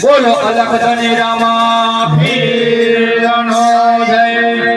बोलो अलग धनी रामा पीरनो जय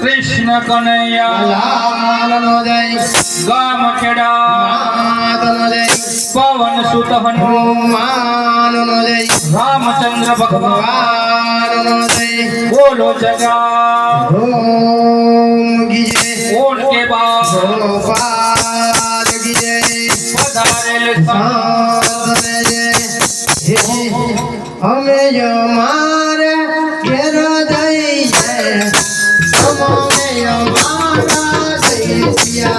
कृष्ण कन्हैया लालनो जय गाम खेड़ा मातनो जय पवन सुत हनुमानो जय रामचंद्र भगवान जय बोलो जगा ओम की जय ओम के बाद गोपाल की जय पधारेल संत जय हमें जो मारे घेर दई है हमें जो मारा दई पिया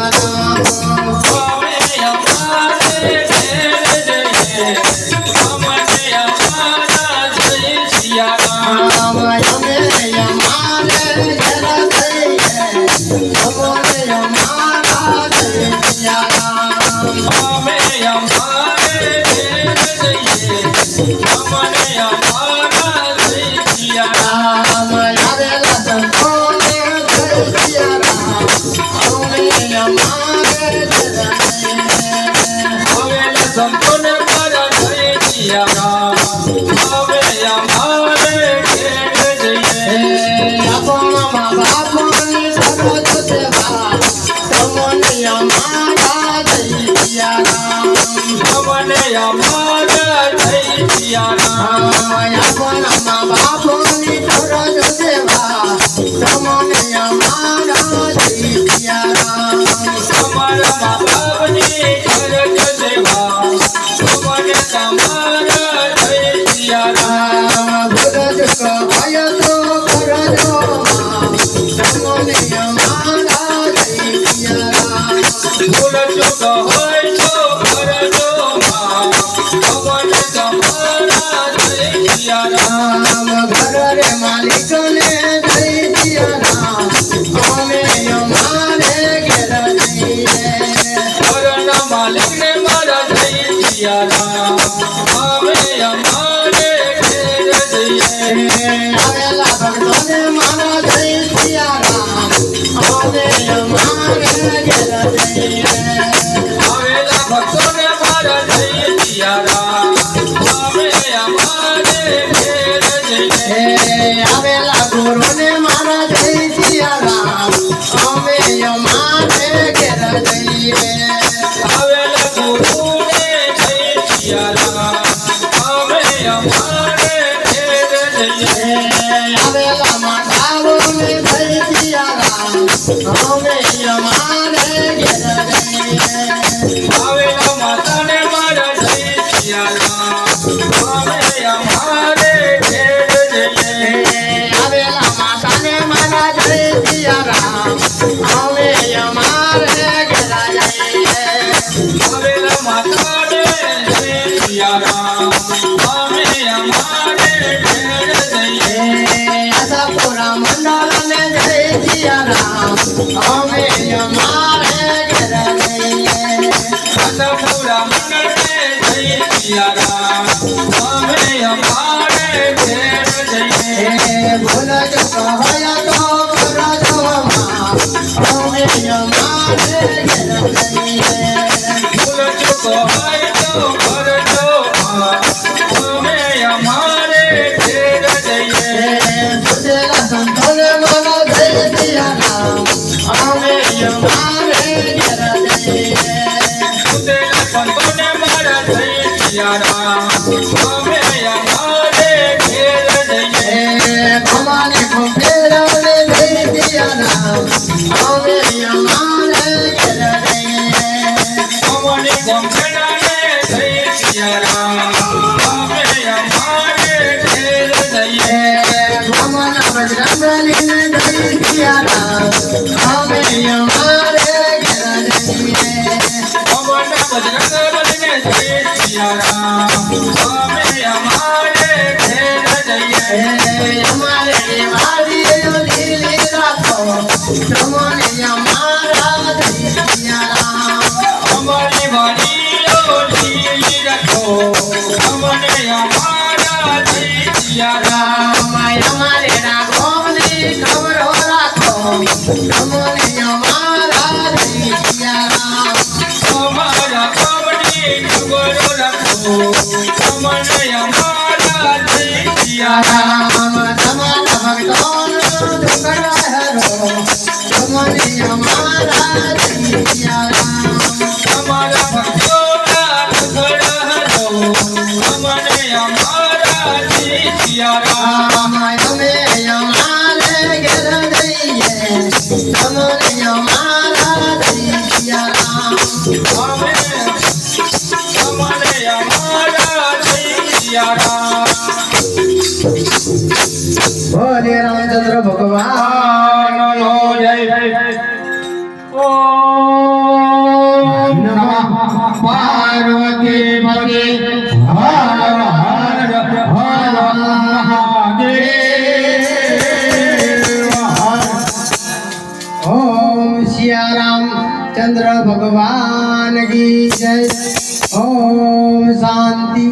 हमारे સિયારામ અમે અમારે ઘેર જઈએ અમારે વાડીઓ લીલી રાખો તમને અમારા સિયારામ અમારી વાડીઓ લીલી રાખો અમને અમારા સિયારામ અમારે રાઘવની ખબર રાખો તમને અમારા સિયારામ અમારા કવની ખબર રાખો અમને અમારા સિયારામ તમારા ભક્તોનો દુઃખ હરો તમને અમારા સિયારામ અમારા ભક્તોના દુઃખ હરો અમને અમારા સિયારામ અમે અમારે ઘેર જઈએ તમને અમારા સિયારામ અમે અમને અમારા સિયારામ બોલે રામચંદ્ર ભગવાન ભગવાનનો જય ઓમ નમઃ પાર્વતી પતે હર હર હર મહાદેવ ઓમ સિયારામ ચંદ્ર ભગવાન કી જય ઓમ શાંતિ